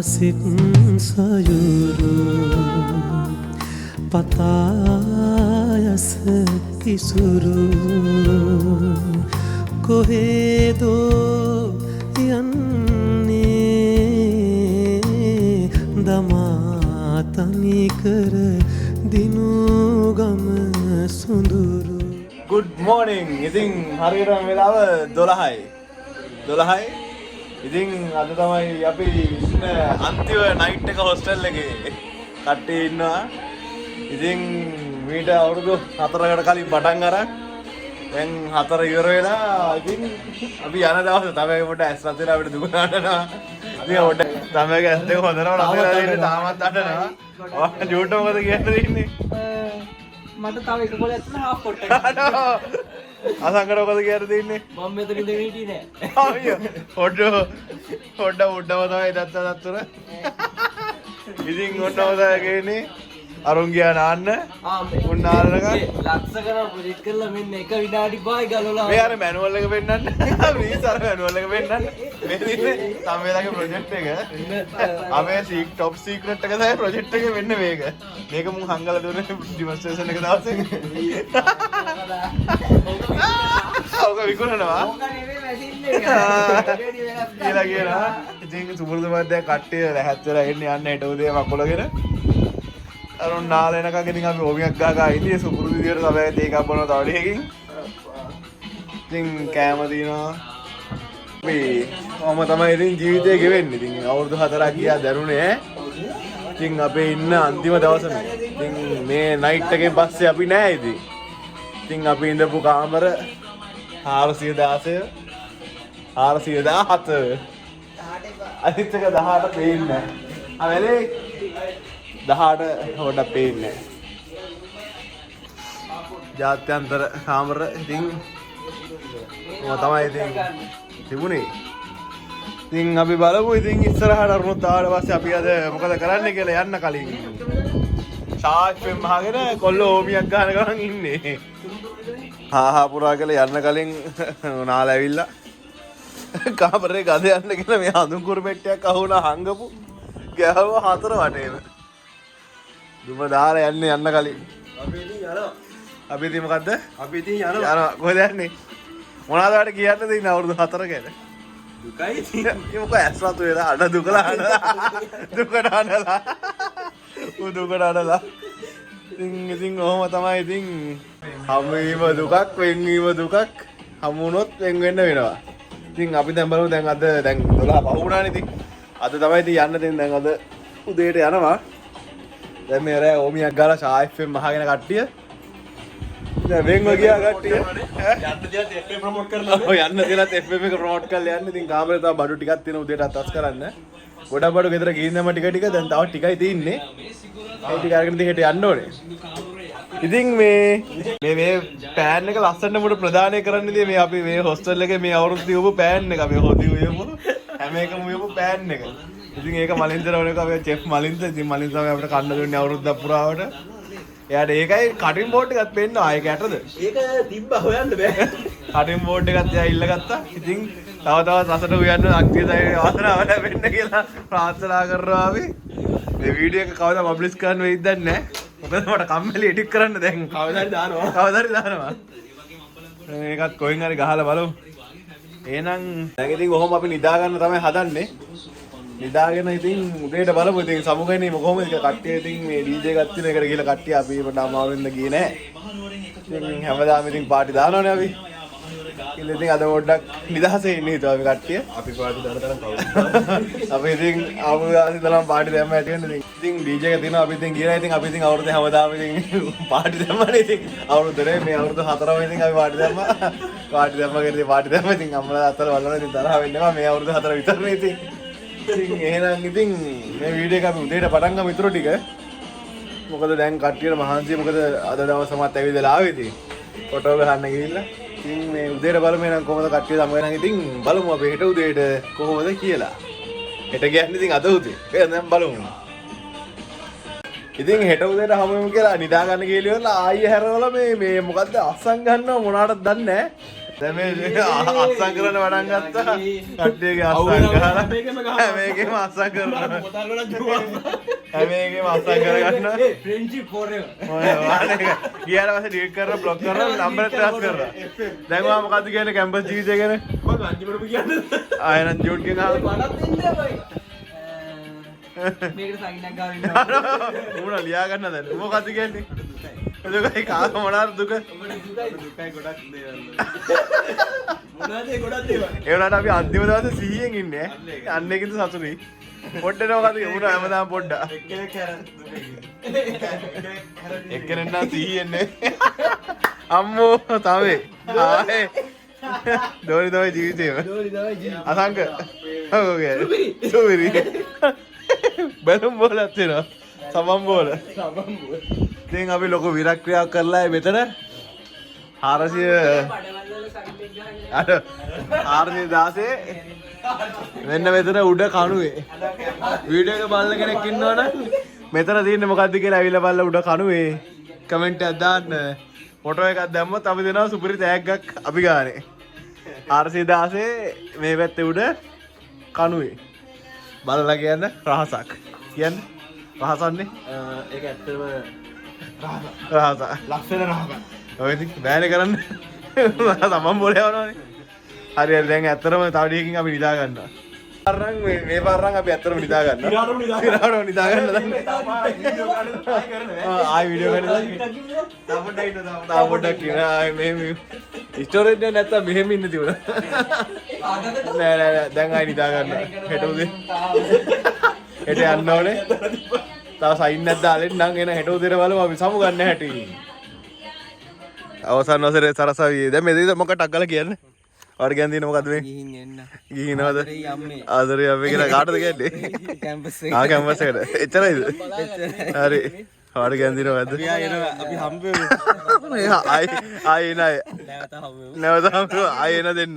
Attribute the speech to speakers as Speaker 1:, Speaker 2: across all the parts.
Speaker 1: සිත් සයුරු පතායස කිසුරු කොහෙදෝ යන්නේ දමා තනි කර දිනුගම සුඳුරු.
Speaker 2: Good morning. ඉතින් හරියටම වෙලාව 12යි. 12යි. ඉතින් අද තමයි අපි ඉන්න අන්තිම නයිට් එක හොස්ටල් එකේ. කට්ටිය ඉන්නවා. ඉතින් මීට අවුරුදු 4කට කලින් පටන් අරන් දැන් 4 ඉවර වෙලා ඉතින් අපි යන දවස් තමයි පොඩ ඇස් රත් වෙලා අපිට දුක නඩනවා. ඉතින් පොඩ තමයි ඇස් දෙක හොඳනම රත් වෙලා ඉන්නේ තාමත් අඬනවා. ඔයා ඩියුට් මොකද කියන්නේ ඉන්නේ?
Speaker 3: මට තව එක කොලයක් තියෙන හාෆ් පොට් එක.
Speaker 2: අසංකර මොකද කියන්නේ තින්නේ?
Speaker 3: මම මෙතන ඉඳගෙන හිටියේ නෑ.
Speaker 2: අයියෝ හොඩ උඩම තමයි දත්තර. ඉතින් ඔන්නව තමයි කියන්නේ අරුන් ගියා නාන්න. උන් නාන්නක
Speaker 3: ලක්ෂ කරා ප්‍රොජෙක්ට් කරලා මෙන්න එක විනාඩි 5යි ගලවලා.
Speaker 2: මේ අර මැනුවල් එක පෙන්නන්න. මේ සර මැනුවල් එක පෙන්නන්න. මේ දින්නේ සම්මේලගේ ප්‍රොජෙක්ට් එක. අපේ টপ සීක්‍රට් එක තමයි ප්‍රොජෙක්ට් එකේ වෙන්න මේක. මේක මුන් හංගලා දුන්නේ ඩෙමොන්ස්ට්‍රේෂන් එක දවසේ. ඔක විකුණනවා.
Speaker 3: ඕක නෙමෙයි මැෂින් එක.
Speaker 2: කියලා. ඉතින් සුපුරුදු මැද්දේ කට්ටිය රැහත් වෙලා එන්නේ යන්න හෙට උදේ මකොලගෙන. අරුන් නාලෙනකන් ඉතින් අපි ඕමියක් ගහගා ඉන්නේ සුපුරුදු විදියට තමයි තේකක් බොනවා තව ටිකකින්. ඉතින් කෑම දිනවා. මේ ඔහම තමයි ඉතින් ජීවිතේ ගෙවෙන්නේ. ඉතින් අවුරුදු 4ක් ගියා දැනුනේ ඈ. ඉතින් අපේ ඉන්න අන්තිම දවස මේ. ඉතින් මේ නයිට් එකෙන් පස්සේ අපි නෑ ඉතින්. ඉතින් අපි ඉඳපු කාමර 416 417 අනිත් එක 18 පේන්නේ නැහැ. ආ වෙලේ 18 හොඩ පේන්නේ නැහැ. ජාත්‍යන්තර කාමර ඉතින් මම තමයි ඉතින් තිබුණේ. ඉතින් අපි බලමු ඉතින් ඉස්සරහට අරුණුත් ආවට පස්සේ අපි අද මොකද කරන්න කියලා යන්න කලින් සාක්ෂියෙන් මහගෙන කොල්ල ඕමියක් ගන්න ගමන් ඉන්නේ. හා පුරා කියලා යන්න කලින් නාල ඇවිල්ලා කාමරේ ගඳ යන්න කියලා මේ හඳුන් කුරු පෙට්ටියක් අහුණා හංගපු ගෑව 4 වටේම. දුම දාලා යන්න කලින්. අපි ඉතින් යනවා. අපි ඉතින් මොකද්ද? අපි ඉතින් යනවා. යනවා. කොහෙද යන්නේ? මොනවාද වලට කියන්න දෙන්නේ අවුරුදු 4 ගැන? දුකයි ඉතින්. ඒ මොකද ඇස් රතු වෙලා අඬ දුකලා අඬලා. දුකට අඬලා. දුකට අඬලා. ඉතින් ඔහොම තමයි ඉතින් හමුවීම දුකක් වෙන්වීම දුකක් හමු වුණොත් වෙන් වෙන්න වෙනවා. ඉතින් අපි දැන් බලමු දැන් අද දැන් 12 පහ වුණානේ ඉතින්. අද තමයි ඉතින් යන්න දෙන්නේ දැන් අද උදේට යනවා. දැන් මේ රෑ ඕමියක් ගාලා ෂායිෆ්ෙන් මහගෙන කට්ටිය. දැන් වෙන්ව ගියා කට්ටිය. යන්න දිනත් FM ප්‍රොමෝට් කරලා. ඔව් යන්න දිනත් FM එක ප්‍රොමෝට් කරලා යන්න. ඉතින් කාමරේ තව බඩු ටිකක් තියෙන උදේට අතස් කරන්න. ගොඩක් බඩු ගෙදර ගිහින් දැම්ම ටික ටික දැන් තව ටිකයි තියෙන්නේ. ඒ ටික අරගෙන ඉතින් හෙට යන්න ඕනේ. ඉතින් මේ පෑන් එක ලස්සනට මුඩ ප්‍රදානය කරන්න ඉතින් මේ අපි මේ හොස්ටල් එකේ මේ අවුරුද්ද උයපු පෑන් එක අපි හොදි උයපු හැම එකම උයපු පෑන් එක. ඉතින් ඒක මලින්දර වල එක අපි චෙෆ් මලින්ද ඉතින් මලින්ද තමයි අපිට කන්න දුන්නේ අවුරුද්දක් පුරාවට. එයාට ඒකයි කටින් බෝඩ් එකක් පෙන්නනවා. ඒක ඇටද? ඒක තිබ්බා හොයන්න බෑ. කටින් බෝඩ් එකත් එයා ඉල්ලගත්තා. ඉතින් තව තවත් රසට උයන්න අක්තියයි වාසනාව ලැබෙන්න කියලා ප්‍රාර්ථනා කරනවා අපි. මේ වීඩියෝ එක කවදා පබ්ලිෂ් කරන්න වෙයිද දන්නේ නැහැ. මොකද මට කම්මැලි එඩිට් කරන්න දැන් කවදාද දානවා. මේකත් කොහෙන් හරි ගහලා බලමු. එහෙනම් දැන් ඉතින් කොහොම අපි නිදා ගන්න තමයි හදන්නේ. නිදාගෙන ඉතින් උදේට බලමු ඉතින් සමුගන්නේ කොහොමද කට්ටිය ඉතින් මේ DJ එකක් තියෙන එකට ගිහලා කට්ටිය අපි මට අමාරුවෙන්ද ගියේ නෑ. ඉතින් හැමදාම ඉතින් පාටි දානවනේ අපි. ඉතින් අද පොඩ්ඩක් නිදහසේ ඉන්නේ හිතුවා අපි කට්ටිය. අපි පාටි දාන තරම් කවුද? අපි ඉතින් ආමුදාසි තරම් පාටි දැම්ම ඇති වෙන්නේ ඉතින් DJ එක තියෙනවා අපි ඉතින් ගිහලා ඉතින් අපි ඉතින් අවුරුද්ද හැමදාම ඉතින් පාටි දැම්මනේ ඉතින් අවුරුද්දේ මේ අවුරුදු 4ම ඉතින් අපි පාටි දැම්මා. පාටි දැම්ම ඉතින් අම්මලා අතල වලන ඉතින් තරහ වෙන්නේ නැහැ මේ අවුරුදු 4 විතරනේ ඉතින්. ඉතින් එහෙනම් ඉතින් මේ වීඩියෝ එක අපි උදේට පටන් ගමු ඊටු ටික. මොකද දැන් කට්ටියට මහන්සිය මොකද අද දවසමත් ඇවිදලා ආවේ ඉතින්. ෆොටෝ ගහන්න ගිහිල්ලා. ඉතින් මේ උදේට බලමු එහෙනම් කොහොමද කට්ටිය සමග ඉතින් බලමු අපි හෙට උදේට කොහොමද කියලා. හෙට කියන්නේ ඉතින් අද උදේ. එහෙනම් දැන් බලමු. ඉතින් හෙට උදේට හමුවෙමු කියලා නිදා ගන්න ගිහලා ආයෙ හැරවල මේ මොකද්ද අස්සන් ගන්නව මොනවටද දන්නේ නැහැ. දැන් මේ අස්සම් කරන්න වඩන් ගත්තා. කට්ටියගේ අස්සම් ගහලා මේකේම අස්සම් කරනවා. මේකේම අස්සම් කරගන්නවා.
Speaker 3: friendship forever.
Speaker 2: ඔය වානේ ගියාට පස්සේ ඩිලීට් කරලා બ્લોක් කරලා නම්බර් ට්‍රාන්ස් කරලා. දැන් ඔයා මොකද්ද කියන්නේ කැම්පස් ජීවිතය ගැන?
Speaker 3: මම අන්තිමට කියන්නේ.
Speaker 2: ආයෙත් ජූට්ගෙන් ආව.
Speaker 3: මටත් ඉන්න බයි. මේකට සයින්ක් ගාව ඉන්නවා.
Speaker 2: උනා ලියා ගන්න දැන්. මොකද්ද කියන්නේ? දුකයි කාම මොනාර දුක?
Speaker 3: දුකයි ගොඩක් දේවල්. මොනවද ඒ ගොඩක් දේවල්?
Speaker 2: ඒ වුණාට අපි අන්තිම දවසේ 100න් ඉන්නේ. අන්න ඒකින්ද සතුටුයි. පොඩ්ඩට මොකද උනා හැමදාම පොඩ්ඩක්.
Speaker 3: එක්කෙනෙක් හැරන්
Speaker 2: එක්කෙනෙක් නම් 100න් නේ. අම්මෝ තාවේ. ආයේ. දෝනි තමයි ජීවිතේම.
Speaker 3: දෝනි තමයි ජීවිතේ.
Speaker 2: අසංක. ඔව්ගේ. සුවිරි. බැලුම් බෝලක් තියෙනවා. සමම් බෝල. ඉතින් අපි ලොකු විරක්‍රියාවක් කරලා මෙතන 416 මෙන්න මෙතන උඩ කණුවේ වීඩියෝ එක බලන කෙනෙක් ඉන්නවනම් මෙතන තියෙන්නේ මොකද්ද කියලා ඇවිල්ලා බලලා උඩ කණුවේ කමෙන්ට් එකක් දාන්න ෆොටෝ එකක් දැම්මොත් අපි දෙනවා සුපිරි තෑග්ගක් අපි ගානේ 416 මේ පැත්තේ උඩ කණුවේ බලලා කියන්න රහසක් කියන්න රහසන්නේ
Speaker 3: ඒක ඇත්තටම
Speaker 2: රහස
Speaker 3: ලක්ෂණ රහසක්.
Speaker 2: ඔය ඉතින් බෑනේ කරන්න තමන් බෝලේ යවනවනේ හරි හරි දැන් ඇත්තටම තව ටිකකින් අපි නිදා ගන්නවා පාරන් මේ පාරන් අපි ඇත්තටම නිදා ගන්නවා ඉරාටම නිදා ගන්න දැන් ආයි වීඩියෝ ගන්න තා පොඩ්ඩක් කියන ආයි මේ ස්ටෝරේජ් එක නැත්තම් මෙහෙම ඉන්න තිබුණා නෑ නෑ දැන් ආයි නිදා ගන්න හෙට උදේ හෙට යන්න ඕනේ තව සයින් එකක් දාලා ඉන්නම් එන හෙට උදේට බලමු අපි සමු ගන්න හැටි අවසන් වසරේ සරසවියේ දැන් මේ දෙවිද මොකක්ද අක්කලා කියන්නේ ඔයාලට කියන්න තියෙන මොකද්ද මේ
Speaker 3: ගිහින් එන්න.
Speaker 2: ගිහිනවද
Speaker 3: ආදරේ යම්මේ.
Speaker 2: ආදරේ අපි කියලා කාටද කියන්නේ
Speaker 3: කැම්පස්
Speaker 2: ආ කැම්පස් එකට එච්චරයිද හරි ඔයාලට කියන්න තියෙන මොකද්ද
Speaker 3: අපි ආයෙනවා අපි හම්බෙමු.
Speaker 2: ආයි නෑ
Speaker 3: නැවත හම්බෙමු.
Speaker 2: නැවත ආයි එන දෙන්න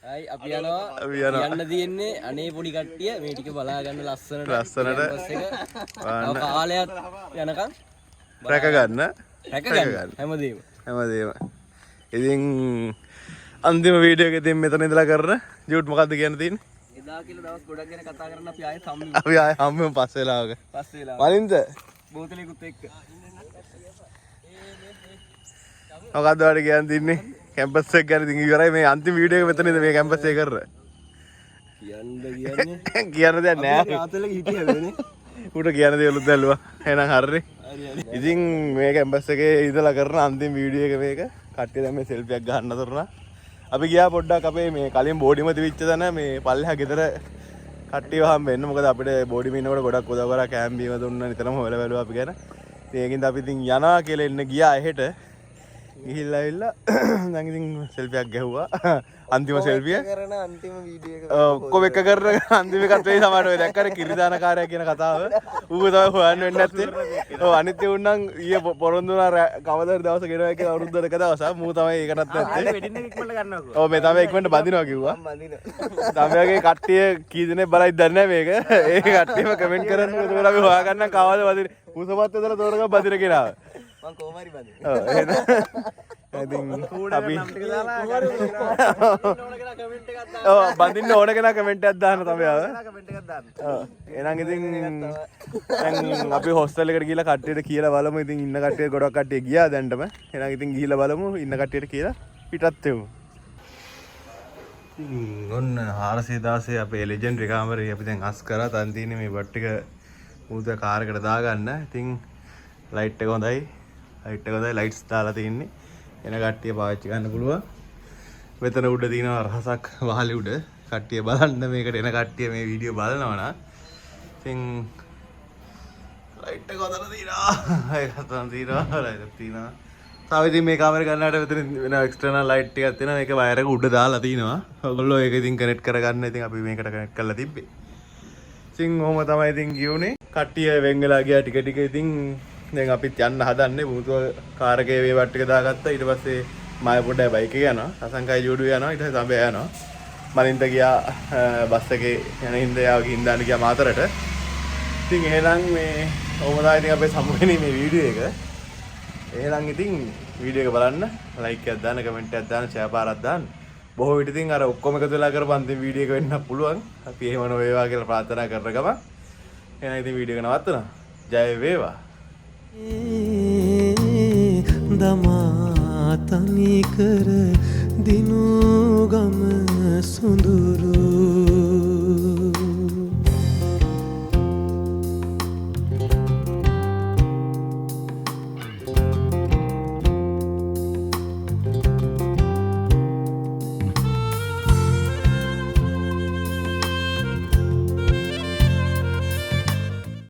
Speaker 3: ආයි අපි යනවා.
Speaker 2: අපි යනවා.
Speaker 3: යන්න තියෙන්නේ අනේ පොඩි කට්ටිය මේ ටික බලා ගන්න ලස්සනට.
Speaker 2: ලස්සනට.
Speaker 3: කැම්පස් එක. තව කාලයක් යනකම්
Speaker 2: රැක ගන්න
Speaker 3: රැක ගන්න හැමදේම.
Speaker 2: හැමදේම ඉතින් අන්තිම වීඩියෝ එකේ ඉතින් මෙතන ඉඳලා කරන ජූට් මොකද්ද කියන්න තියෙන්නේ
Speaker 3: එදා කියලා දවස් ගොඩක් ගැන කතා කරන්න අපි ආයෙත් හම්බෙමු.
Speaker 2: අපි ආයෙ හම්බෙමු පස්සේ වෙලාවක
Speaker 3: පස්සේ වෙලාව.
Speaker 2: වලින්ද
Speaker 3: බෝතලෙකුත් එක්ක.
Speaker 2: මොකද්ද ඔයාලට කියන්න තින්නේ කැම්පස් එක ගැන ඉතින් ඉවරයි මේ අන්තිම වීඩියෝ එක මෙතන ඉඳ මේ කැම්පස් එක කරලා
Speaker 3: කියන්නේ
Speaker 2: කියන්න දෙයක් නෑ
Speaker 3: රාතලක හිටියදනේ.
Speaker 2: උට කියන්න දේවලුත් දැල්ලුවා එහෙනම් හරිනේ ඉතින් මේ කැම්පස් එකේ ඉඳලා කරන අන්තිම වීඩියෝ එක මේක කට්ටිය දැන් මේ සෙල්ෆි එකක් ගන්න තොරනා අපි ගියා පොඩ්ඩක් අපේ මේ කලින් බෝඩිම තිබිච්ච තැන මේ පල්ලෙහා ගෙදර කට්ටියව හම්බෙන්න මොකද අපිට බෝඩිම ඉන්නකොට ගොඩක් උදව් කරා කෑම් බීම දුන්නා නිතරම හොයලා බැලුවා අපි ගැන ඉතින් ඒකින්ද අපි ඉතින් යනවා කියලා එන්න ගියා එහෙට ගිහිල්ලා ඇවිල්ලා දැන් ඉතින් සෙල්ෆි එකක් ගැහුවා අන්තිම සෙල්ෆිය
Speaker 3: කරන අන්තිම වීඩියෝ එක
Speaker 2: ඔක්කොම එක කරන අන්තිම එකත් වෙයි සමහරට ඔය දැක්කනේ කිරිදාන කාර්යය කියන කතාව ඌව තමයි හොයන්න වෙන්නේ නැත්තේ ඔව් අනිත් ඒ උන්නම් ඊයේ පොරොන්දු වුණා කවදාද දවස් ගෙනවා කියලා අවුරුද්දක දවසක් මූ තමයි ඒකටත් නැත්තේ
Speaker 3: වෙඩින් එක ඉක්මනට ගන්නකො
Speaker 2: ඔව් මේ තමයි ඉක්මනට බඳිනවා කිව්වා
Speaker 3: බඳිනවා
Speaker 2: තමයාගේ කට්ටිය කී දෙනෙක් බලයිද දන්නේ නැහැ මේක ඒ කට්ටියම කමෙන්ට් කරන්න එතකොට අපි හොයාගන්නම් කවදාද බඳින්නේ කුසපත් ඇදලා තෝරගම බඳින කෙනාව
Speaker 3: මම කොහොමරි බඳිනවා
Speaker 2: ඔව් එහෙනම් අපි ඔව් බඳින්න ඕන කෙනා කමෙන්ට් එකක් දාන්න තමයි ආව
Speaker 3: කමෙන්ට් එකක් දාන්න
Speaker 2: ඔව් එහෙනම් ඉතින් දැන් අපි හොස්ටල් එකට ගිහලා කට්ටියට කියලා බලමු ඉතින් ඉන්න කට්ටිය ගොඩක් කට්ටිය ගියා දැන්ටම එහෙනම් ඉතින් ගිහලා බලමු ඉන්න කට්ටියට කියලා පිටත් වෙමු ඉතින් ඔන්න 416 අපේ ලෙජෙන්ඩරි කාමරේ අපි දැන් අස් කරා තන් තියෙන්නේ මේ බට් ටික ඌත කාර් එකට දාගන්න ඉතින් ලයිට් එක හොඳයි ලයිට්ස් දාලා තියෙන්නේ එන කට්ටිය පාවිච්චි ගන්න පුළුවන් මෙතන උඩ තියෙනවා රහසක් වහලේ උඩ කට්ටිය බලන්න මේකට එන කට්ටිය මේ වීඩියෝ බලනවා නම් ඉතින් ලයිට් එක හොදලා තියෙනවා ඒකත් තියෙනවා ලයිට් තියෙනවා තව ඉතින් මේ කාමරේ ගන්නට මෙතන වෙන එක්ස්ටර්නල් ලයිට් ටිකක් තියෙනවා මේක වයර් එක උඩ දාලා තිනවා ඔයගොල්ලෝ ඒක ඉතින් කනෙක්ට් කරගන්න ඉතින් අපි මේකට කනෙක්ට් කරලා තිබ්බේ ඉතින් ඔහොම තමයි ඉතින් ගියුනේ කට්ටිය වෙන් වෙලා ගියා ටික ටික ඉතින් දැන් අපිත් යන්න හදන්නේ මුතුව කාර් එකේ වේවත් ටික දාගත්තා ඊට පස්සේ මාය පොඩ්ඩයි බයික් එක යනවා අසංකයි ජෝඩු යනවා ඊට පස්සේ සම්බේ යනවා මලින්ද ගියා බස් එකේ යන හින්දා යාගේ හින්දාන ගියා මාතරට ඉතින් එහෙනම් මේ ඔහොම තමයි ඉතින් අපේ සමුගනේ මේ වීඩියෝ එක එහෙනම් ඉතින් වීඩියෝ එක බලන්න ලයික් එකක් දාන්න කමෙන්ට් එකක් දාන්න ෂෙයා පාරක් දාන්න බොහෝ විට ඉතින් අර ඔක්කොම එකතු වෙලා කරපන් ඉතින් වීඩියෝ එක වෙන්න පුළුවන් අපි එහෙම නොවේවා කියලා ප්‍රාර්ථනා කරන ගමන් එහෙනම් ඉතින් වීඩියෝ එක නවත්තනවා ජය වේවා
Speaker 1: දමා තනි කර දිනු ගම සුඳුරු